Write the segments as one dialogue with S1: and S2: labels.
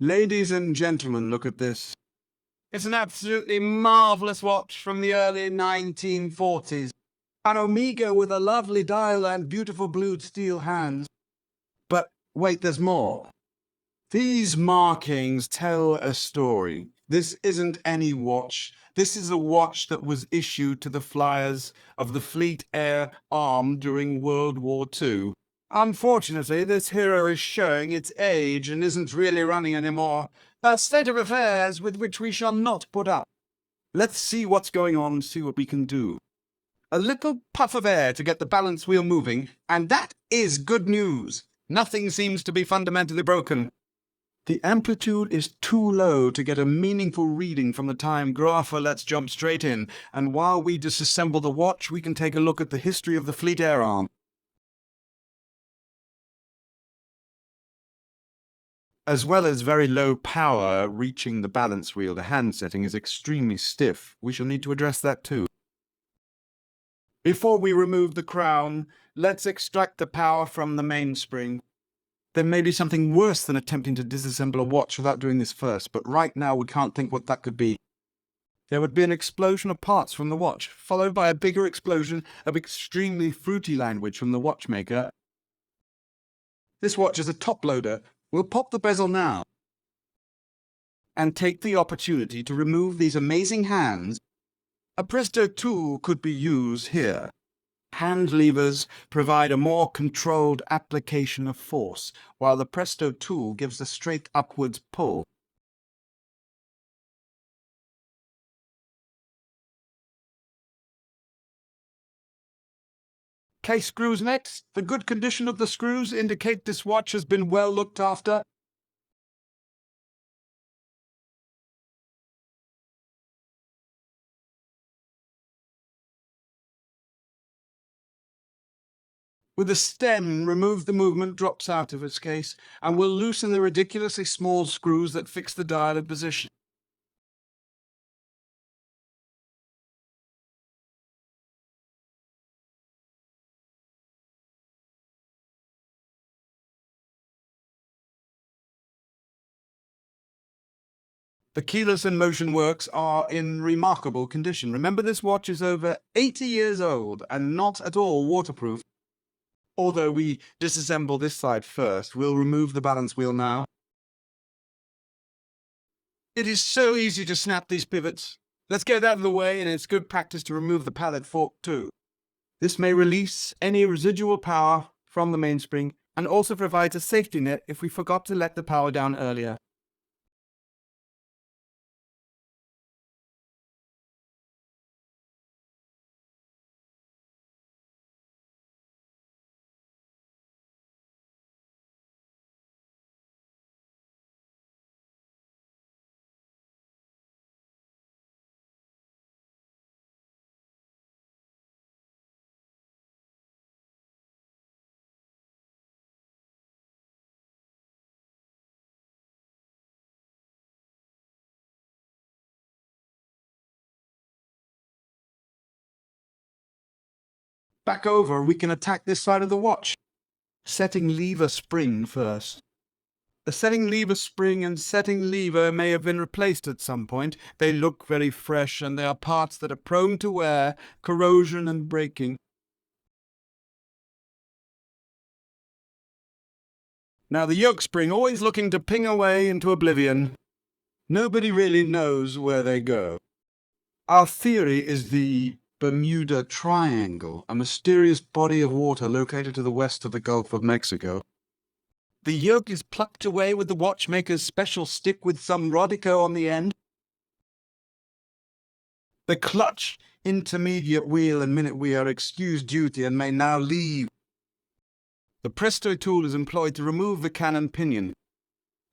S1: Ladies and gentlemen, look at this. It's an absolutely marvellous watch from the early 1940s. An Omega with a lovely dial and beautiful blued steel hands. But wait, there's more. These markings tell a story. This isn't any watch. This is a watch that was issued to the flyers of the Fleet Air Arm during World War II. Unfortunately, this hero is showing its age and isn't really running anymore. A state of affairs with which we shall not put up. Let's see what's going on and see what we can do. A little puff of air to get the balance wheel moving, and that is good news. Nothing seems to be fundamentally broken. The amplitude is too low to get a meaningful reading from the time grapher. Let's jump straight in, and while we disassemble the watch, we can take a look at the history of the Fleet Air Arm. As well as very low power reaching the balance wheel, the hand setting is extremely stiff. We shall need to address that too. Before we remove the crown, let's extract the power from the mainspring. There may be something worse than attempting to disassemble a watch without doing this first, but right now we can't think what that could be. There would be an explosion of parts from the watch, followed by a bigger explosion of extremely fruity language from the watchmaker. This watch is a top loader. We'll pop the bezel now and take the opportunity to remove these amazing hands. A Presto tool could be used here. Hand levers provide a more controlled application of force, while the Presto tool gives a straight upwards pull. Case screws next. The good condition of the screws indicate this watch has been well looked after. With the stem, remove the movement drops out of its case, and we'll loosen the ridiculously small screws that fix the dial in position. The keyless and motion works are in remarkable condition. Remember, this watch is over 80 years old and not at all waterproof. Although we disassemble this side first, we'll remove the balance wheel now. It is so easy to snap these pivots. Let's get out of the way, and it's good practice to remove the pallet fork too. This may release any residual power from the mainspring and also provides a safety net if we forgot to let the power down earlier. Back over, we can attack this side of the watch. Setting lever spring first. The setting lever spring and setting lever may have been replaced at some point. They look very fresh, and they are parts that are prone to wear, corrosion and breaking. Now the yoke spring, always looking to ping away into oblivion. Nobody really knows where they go. Our theory is the Bermuda Triangle, a mysterious body of water located to the west of the Gulf of Mexico. The yoke is plucked away with the watchmaker's special stick with some rodico on the end. The clutch, intermediate wheel and minute wheel are excused duty and may now leave. The Presto tool is employed to remove the cannon pinion.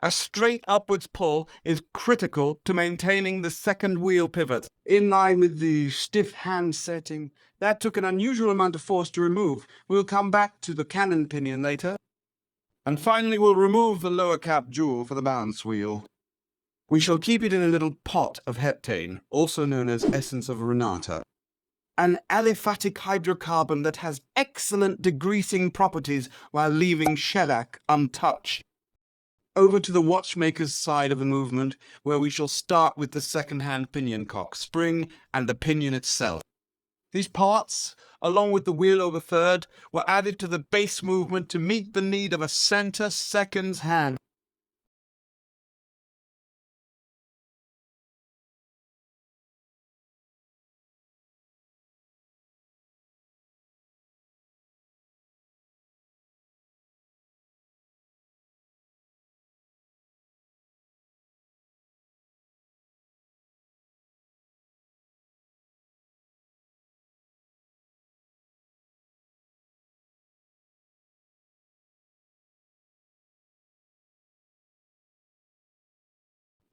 S1: A straight upwards pull is critical to maintaining the second wheel pivot. In line with the stiff hand setting, that took an unusual amount of force to remove. We'll come back to the cannon pinion later. And finally, we'll remove the lower cap jewel for the balance wheel. We shall keep it in a little pot of heptane, also known as essence of Renata, an aliphatic hydrocarbon that has excellent degreasing properties while leaving shellac untouched. over to the watchmaker's side of the movement, where we shall start with the second-hand pinion cock, spring, and the pinion itself. These parts, along with the wheel over third, were added to the base movement to meet the need of a center second's hand.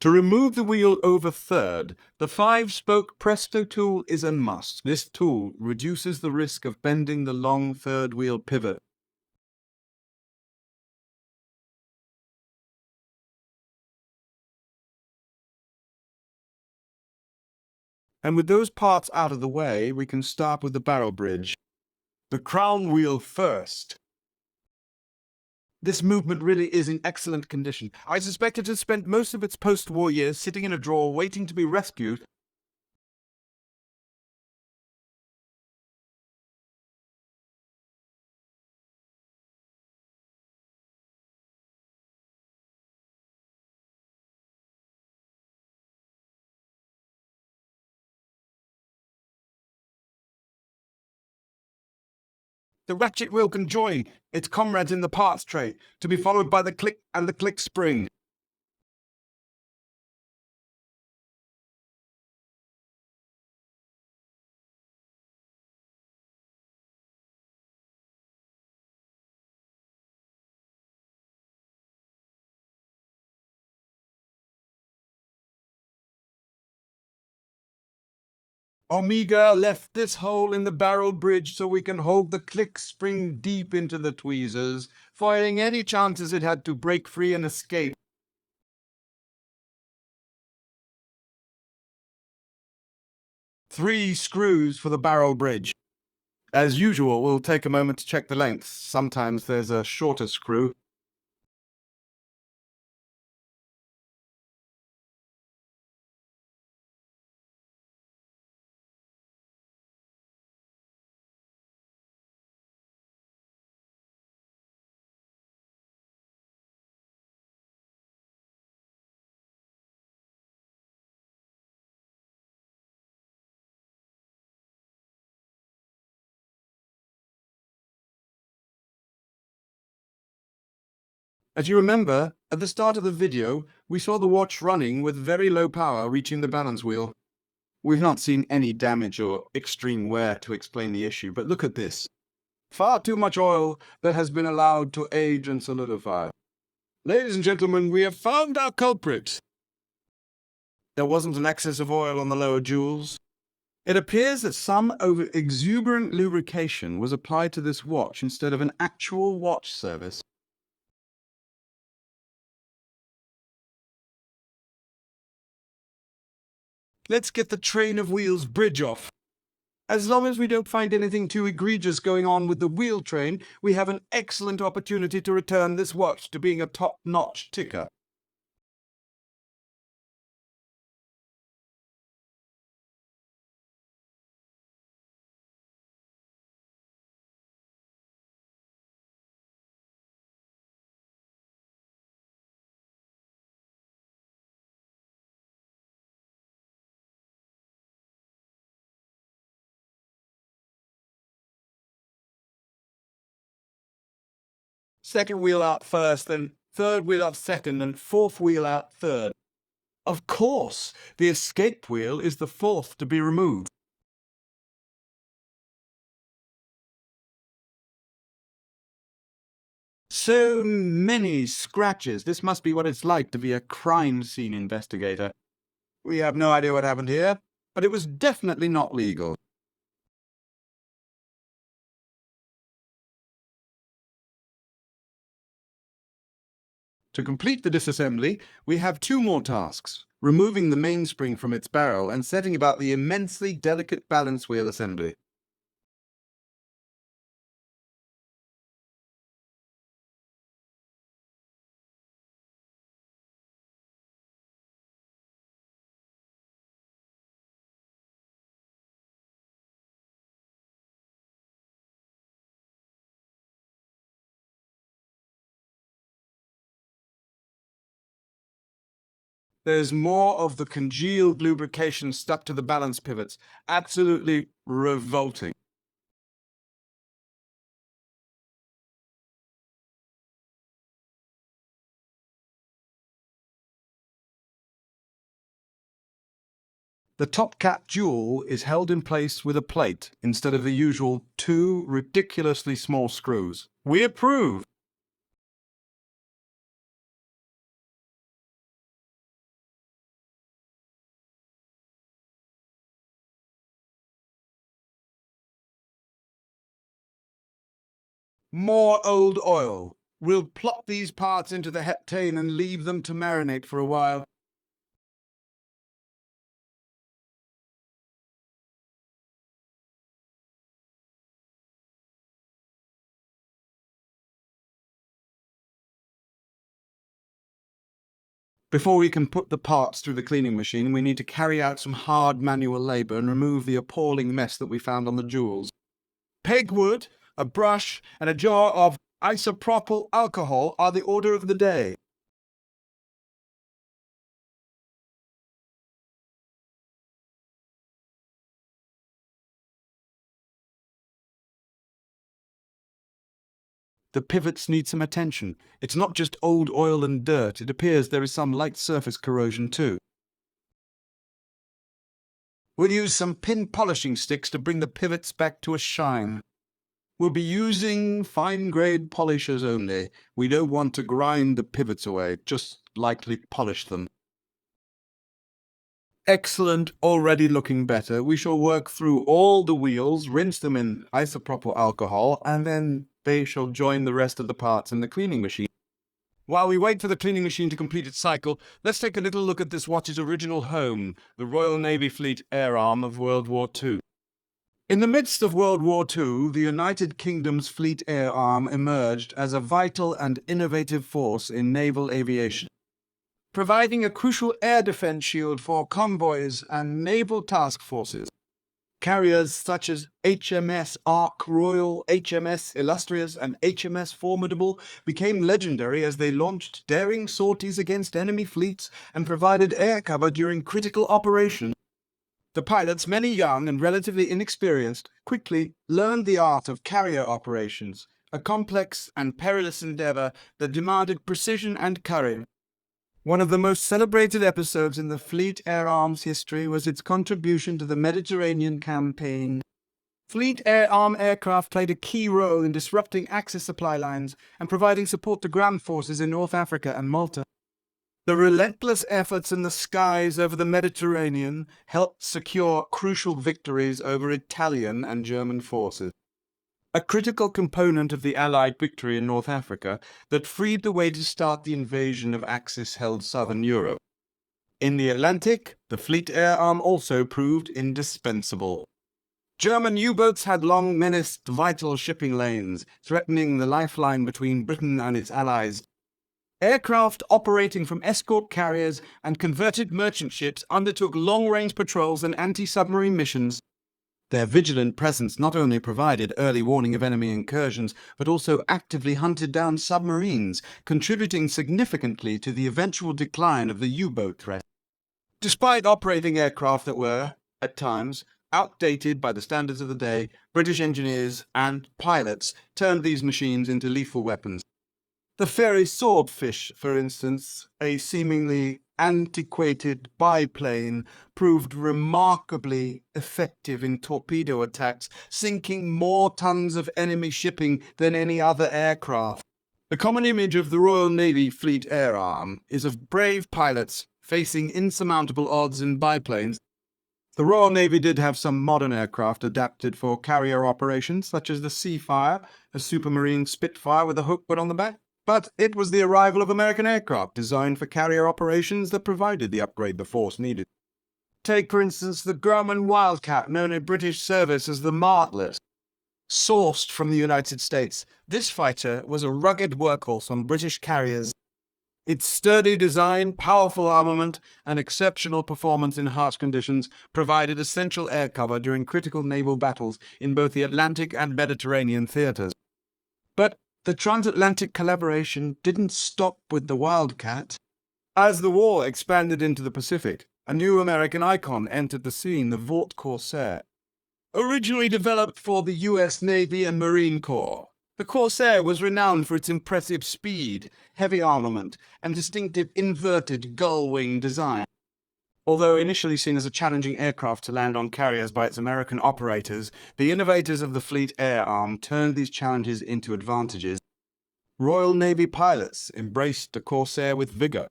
S1: To remove the wheel over third, the 5-spoke Presto tool is a must. This tool reduces the risk of bending the long third wheel pivot. And with those parts out of the way, we can start with the barrel bridge. The crown wheel first. This movement really is in excellent condition. I suspect it has spent most of its post-war years sitting in a drawer waiting to be rescued. The ratchet wheel can join its comrades in the parts tray, to be followed by the click and the click spring. Omega left this hole in the barrel bridge so we can hold the click spring deep into the tweezers, foiling any chances it had to break free and escape. Three screws for the barrel bridge. As usual, we'll take a moment to check the length. Sometimes there's a shorter screw. As you remember, at the start of the video, we saw the watch running with very low power reaching the balance wheel. We've not seen any damage or extreme wear to explain the issue, but look at this. Far too much oil that has been allowed to age and solidify. Ladies and gentlemen, we have found our culprit. There wasn't an excess of oil on the lower jewels. It appears that some over-exuberant lubrication was applied to this watch instead of an actual watch service. Let's get the train of wheels bridge off. As long as we don't find anything too egregious going on with the wheel train, we have an excellent opportunity to return this watch to being a top-notch ticker. Second wheel out first, then third wheel out second, and fourth wheel out third. Of course, the escape wheel is the fourth to be removed. So many scratches. This must be what it's like to be a crime scene investigator. We have no idea what happened here, but it was definitely not legal. To complete the disassembly, we have two more tasks: removing the mainspring from its barrel and setting about the immensely delicate balance wheel assembly. There's more of the congealed lubrication stuck to the balance pivots. Absolutely revolting. The top cap jewel is held in place with a plate instead of the usual two ridiculously small screws. We approve. More old oil. We'll plop these parts into the heptane and leave them to marinate for a while. Before we can put the parts through the cleaning machine, we need to carry out some hard manual labour and remove the appalling mess that we found on the jewels. Pegwood, a brush, and a jar of isopropyl alcohol are the order of the day. The pivots need some attention. It's not just old oil and dirt. It appears there is some light surface corrosion too. We'll use some pin polishing sticks to bring the pivots back to a shine. We'll be using fine-grade polishers only. We don't want to grind the pivots away, just lightly polish them. Excellent, already looking better. We shall work through all the wheels, rinse them in isopropyl alcohol, and then they shall join the rest of the parts in the cleaning machine. While we wait for the cleaning machine to complete its cycle, let's take a little look at this watch's original home, the Royal Navy Fleet Air Arm of World War II. In the midst of World War II, the United Kingdom's Fleet Air Arm emerged as a vital and innovative force in naval aviation, providing a crucial air defense shield for convoys and naval task forces. Carriers such as HMS Ark Royal, HMS Illustrious, and HMS Formidable became legendary as they launched daring sorties against enemy fleets and provided air cover during critical operations. The pilots, many young and relatively inexperienced, quickly learned the art of carrier operations, a complex and perilous endeavor that demanded precision and courage. One of the most celebrated episodes in the Fleet Air Arm's history was its contribution to the Mediterranean campaign. Fleet Air Arm aircraft played a key role in disrupting Axis supply lines and providing support to ground forces in North Africa and Malta. The relentless efforts in the skies over the Mediterranean helped secure crucial victories over Italian and German forces, a critical component of the Allied victory in North Africa that freed the way to start the invasion of Axis-held southern Europe. In the Atlantic, the Fleet Air Arm also proved indispensable. German U-boats had long menaced vital shipping lanes, threatening the lifeline between Britain and its allies. Aircraft operating from escort carriers and converted merchant ships undertook long-range patrols and anti-submarine missions. Their vigilant presence not only provided early warning of enemy incursions, but also actively hunted down submarines, contributing significantly to the eventual decline of the U-boat threat. Despite operating aircraft that were, at times, outdated by the standards of the day, British engineers and pilots turned these machines into lethal weapons. The ferry Swordfish, for instance, a seemingly antiquated biplane, proved remarkably effective in torpedo attacks, sinking more tons of enemy shipping than any other aircraft. The common image of the Royal Navy Fleet Air Arm is of brave pilots facing insurmountable odds in biplanes. The Royal Navy did have some modern aircraft adapted for carrier operations, such as the Seafire, a supermarine Spitfire with a hook put on the back. But it was the arrival of American aircraft designed for carrier operations that provided the upgrade the force needed. Take, for instance, the Grumman Wildcat, known in British service as the Martless. Sourced from the United States, this fighter was a rugged workhorse on British carriers. Its sturdy design, powerful armament, and exceptional performance in harsh conditions provided essential air cover during critical naval battles in both the Atlantic and Mediterranean theaters. But the transatlantic collaboration didn't stop with the Wildcat. As the war expanded into the Pacific, a new American icon entered the scene, the Vought Corsair. Originally developed for the US Navy and Marine Corps, the Corsair was renowned for its impressive speed, heavy armament, and distinctive inverted gull-wing design. Although initially seen as a challenging aircraft to land on carriers by its American operators, the innovators of the Fleet Air Arm turned these challenges into advantages. Royal Navy pilots embraced the Corsair with vigor.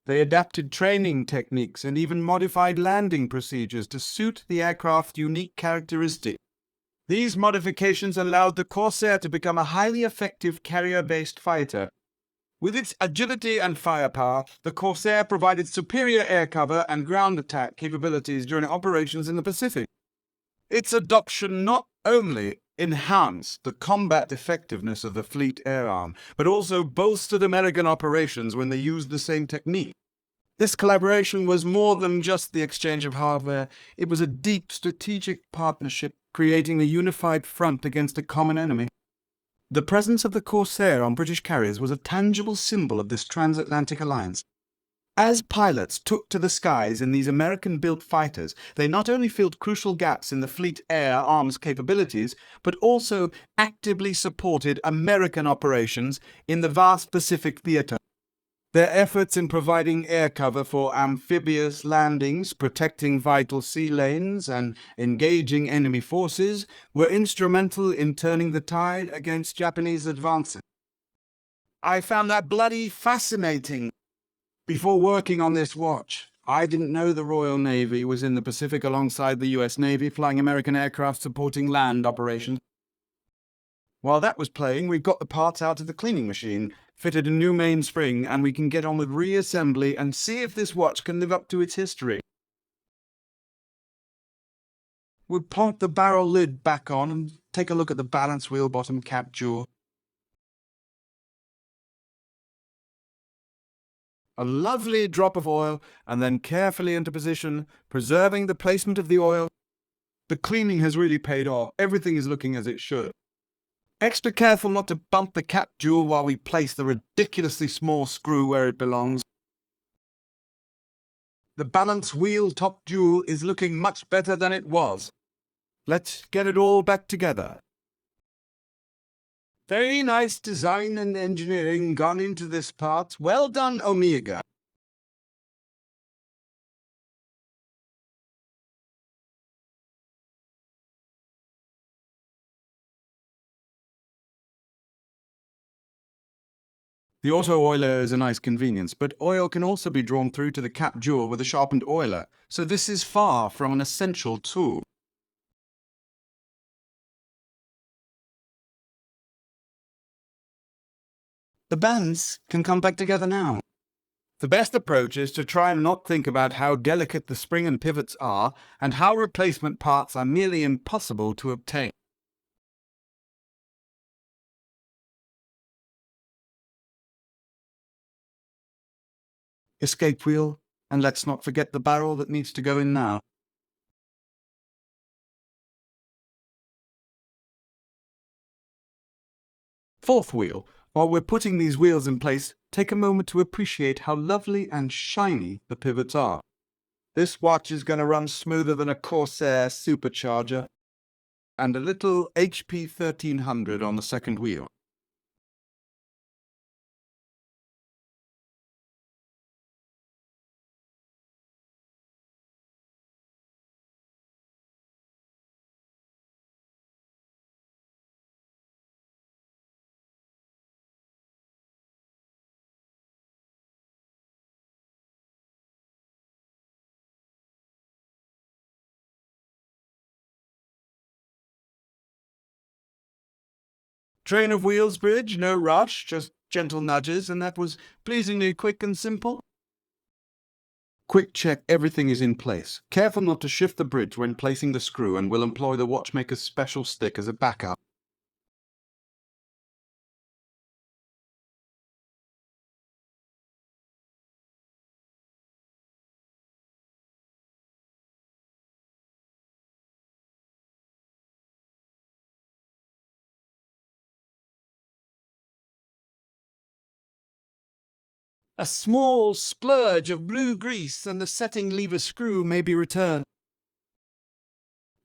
S1: They adapted training techniques and even modified landing procedures to suit the aircraft's unique characteristics. These modifications allowed the Corsair to become a highly effective carrier-based fighter. With its agility and firepower, the Corsair provided superior air cover and ground attack capabilities during operations in the Pacific. Its adoption not only enhanced the combat effectiveness of the Fleet Air Arm, but also bolstered American operations when they used the same technique. This collaboration was more than just the exchange of hardware. It was a deep strategic partnership, creating a unified front against a common enemy. The presence of the Corsair on British carriers was a tangible symbol of this transatlantic alliance. As pilots took to the skies in these American-built fighters, they not only filled crucial gaps in the Fleet Air Arm's capabilities, but also actively supported American operations in the vast Pacific theater. Their efforts in providing air cover for amphibious landings, protecting vital sea lanes, and engaging enemy forces were instrumental in turning the tide against Japanese advances. I found that bloody fascinating. Before working on this watch, I didn't know the Royal Navy was in the Pacific alongside the US Navy, flying American aircraft supporting land operations. While that was playing, we got the parts out of the cleaning machine, fitted a new mainspring, and we can get on with reassembly and see if this watch can live up to its history. We'll pop the barrel lid back on and take a look at the balance wheel bottom cap jewel. A lovely drop of oil, and then carefully into position, preserving the placement of the oil. The cleaning has really paid off. Everything is looking as it should. Extra careful not to bump the cap jewel while we place the ridiculously small screw where it belongs. The balance wheel top jewel is looking much better than it was. Let's get it all back together. Very nice design and engineering gone into this part. Well done, Omega. The auto oiler is a nice convenience, but oil can also be drawn through to the cap jewel with a sharpened oiler, so this is far from an essential tool. The bands can come back together now. The best approach is to try and not think about how delicate the spring and pivots are, and how replacement parts are nearly impossible to obtain. Escape wheel, and let's not forget the barrel that needs to go in now. Fourth wheel. While we're putting these wheels in place, take a moment to appreciate how lovely and shiny the pivots are. This watch is going to run smoother than a Corsair supercharger, and a little HP 1300 on the second wheel. Train of wheels bridge, no rush, just gentle nudges, and that was pleasingly quick and simple. Quick check everything is in place. Careful not to shift the bridge when placing the screw, and we'll employ the watchmaker's special stick as a backup. A small splurge of blue grease and the setting lever screw may be returned.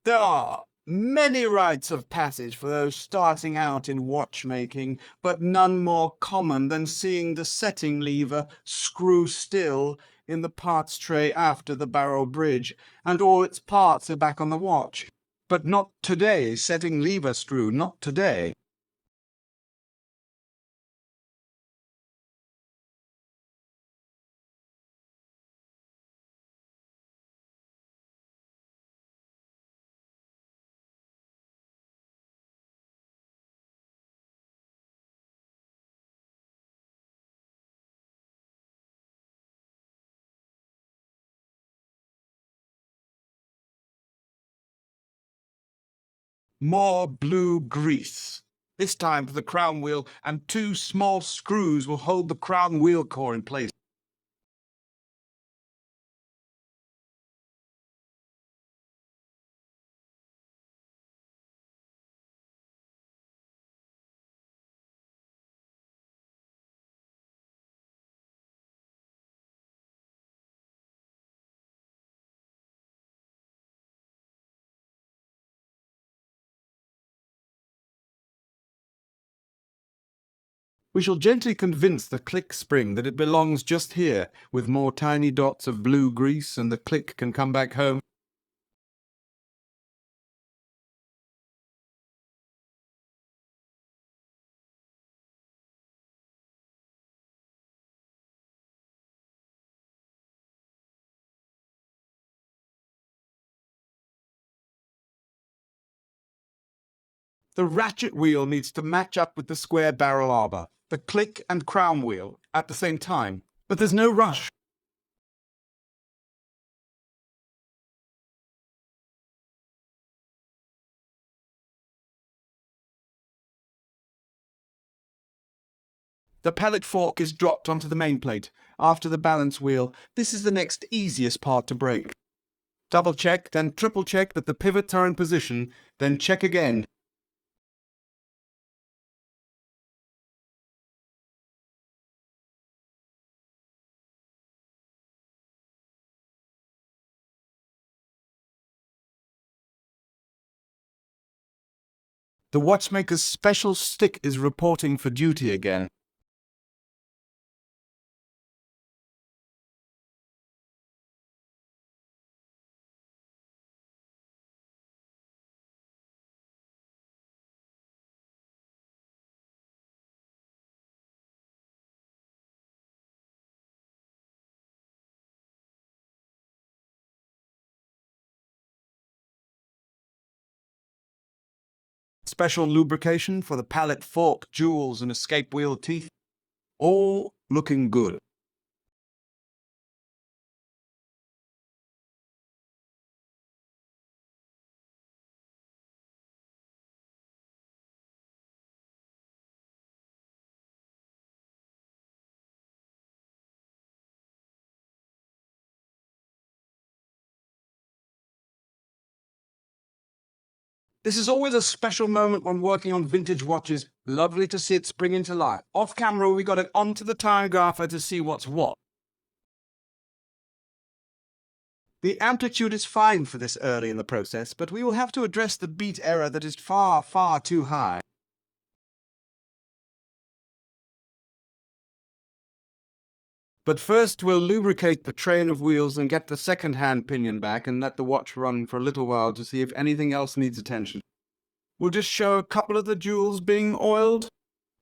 S1: There are many rites of passage for those starting out in watchmaking, but none more common than seeing the setting lever screw still in the parts tray after the barrel bridge, and all its parts are back on the watch. But not today, setting lever screw, not today. More blue grease. This time for the crown wheel, and two small screws will hold the crown wheel core in place. We shall gently convince the click spring that it belongs just here, with more tiny dots of blue grease, and the click can come back home. The ratchet wheel needs to match up with the square barrel arbor, the click and crown wheel, at the same time. But there's no rush. The pallet fork is dropped onto the main plate. After the balance wheel, this is the next easiest part to break. Double check, then triple check that the pivots are in position, then check again. The watchmaker's special stick is reporting for duty again. Special lubrication for the pallet fork, jewels, and escape wheel teeth. All looking good. This is always a special moment when working on vintage watches. Lovely to see it spring into life. Off camera, we got it onto the tire grapher to see what's what. The amplitude is fine for this early in the process, but we will have to address the beat error that is far, far too high. But first we'll lubricate the train of wheels and get the second-hand pinion back and let the watch run for a little while to see if anything else needs attention. We'll just show a couple of the jewels being oiled.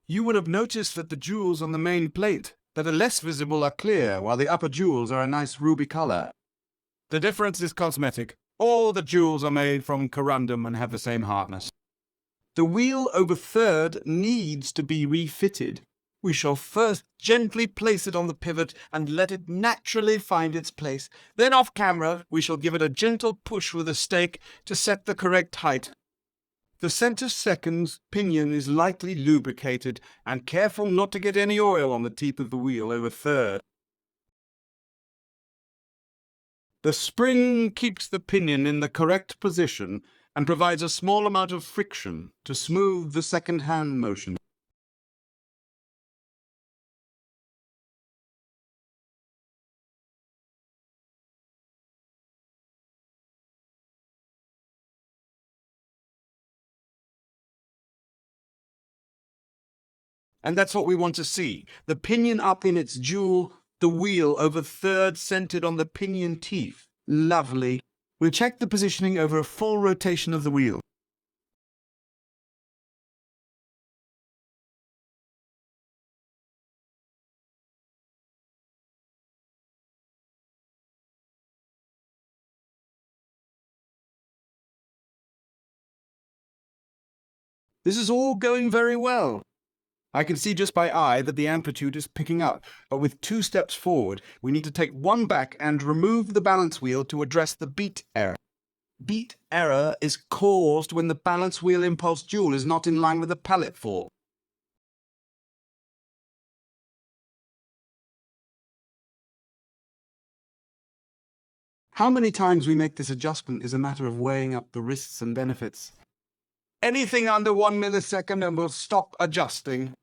S1: You would have noticed that the jewels on the main plate that are less visible are clear, while the upper jewels are a nice ruby color. The difference is cosmetic. All the jewels are made from corundum and have the same hardness. The wheel over third needs to be refitted. We shall first gently place it on the pivot and let it naturally find its place. Then off camera, we shall give it a gentle push with a stake to set the correct height. The center second's pinion is lightly lubricated, and careful not to get any oil on the teeth of the wheel over third. The spring keeps the pinion in the correct position and provides a small amount of friction to smooth the second-hand motion. And that's what we want to see. The pinion up in its jewel, the wheel over third centered on the pinion teeth. Lovely. We'll check the positioning over a full rotation of the wheel. This is all going very well. I can see just by eye that the amplitude is picking up, but with 2 steps forward, we need to take 1 back and remove the balance wheel to address the beat error. Beat error is caused when the balance wheel impulse jewel is not in line with the pallet fall. How many times we make this adjustment is a matter of weighing up the risks and benefits. Anything under 1 millisecond and we'll stop adjusting.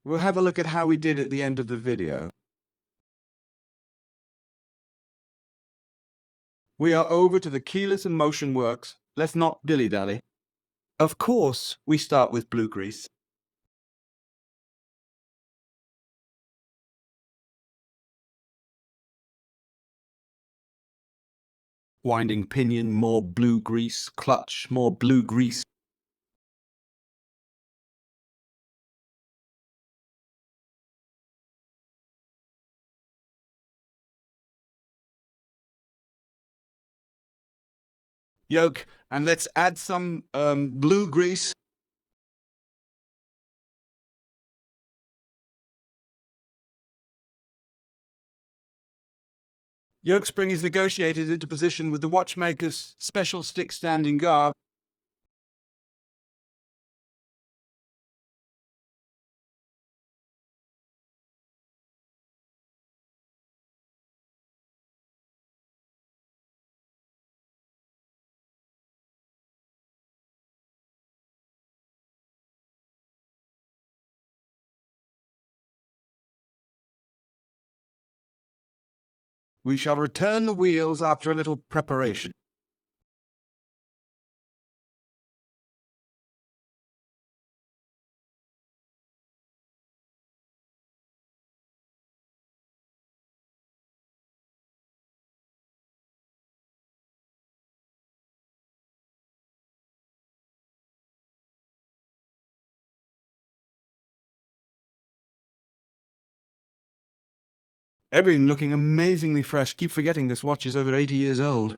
S1: We'll have a look at how we did at the end of the video. We are over to the keyless and motion works. Let's not dilly-dally. Of course, we start with blue grease. Winding pinion, more blue grease. Clutch, more blue grease. Yoke, and let's add some blue grease. Yoke spring is negotiated into position with the watchmaker's special stick standing guard. We shall return the wheels after a little preparation. Everything looking amazingly fresh. Keep forgetting this watch is over 80 years old.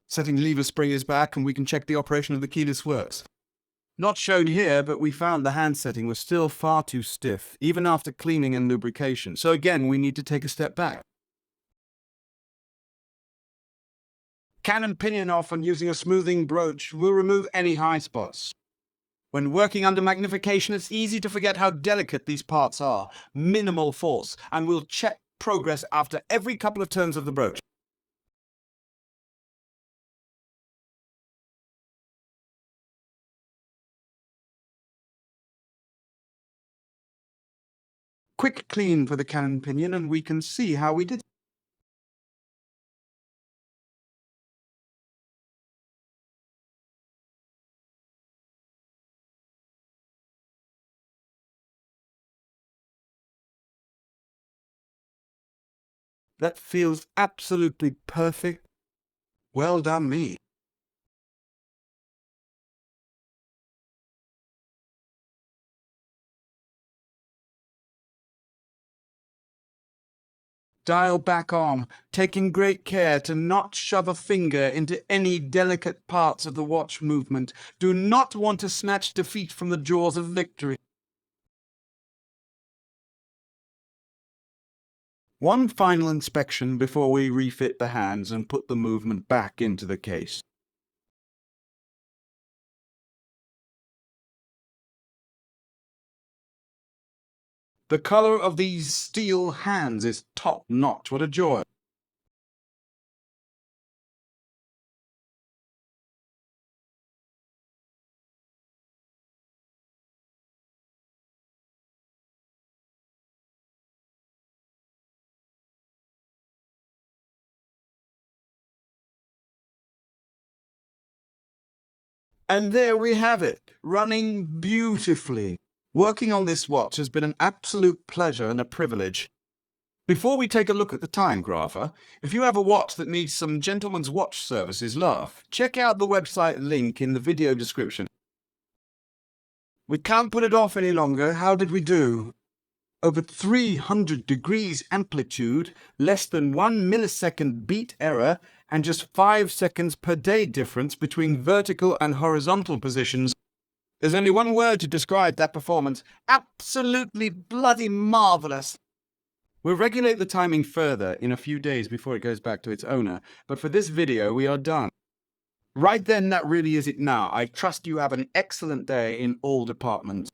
S1: Setting lever spring is back and we can check the operation of the keyless works. Not shown here, but we found the hand setting was still far too stiff, even after cleaning and lubrication. So again, we need to take a step back. Cannon pinion off and using a smoothing broach will remove any high spots. When working under magnification, it's easy to forget how delicate these parts are. Minimal force, and we'll check progress after every couple of turns of the broach. Quick clean for the cannon pinion and we can see how we did. That feels absolutely perfect. Well done me. Dial back on, taking great care to not shove a finger into any delicate parts of the watch movement. Do not want to snatch defeat from the jaws of victory. One final inspection before we refit the hands and put the movement back into the case. The color of these steel hands is top-notch. What a joy. And there we have it, running beautifully. Working on this watch has been an absolute pleasure and a privilege. Before we take a look at the time grapher, if you have a watch that needs some gentleman's watch services love, check out the website link in the video description. We can't put it off any longer. How did we do? Over 300 degrees amplitude, less than 1 millisecond beat error, and just 5 seconds per day difference between vertical and horizontal positions. There's only one word to describe that performance. Absolutely bloody marvellous. We'll regulate the timing further in a few days before it goes back to its owner, but for this video we are done. Right then, that really is it now. I trust you have an excellent day in all departments.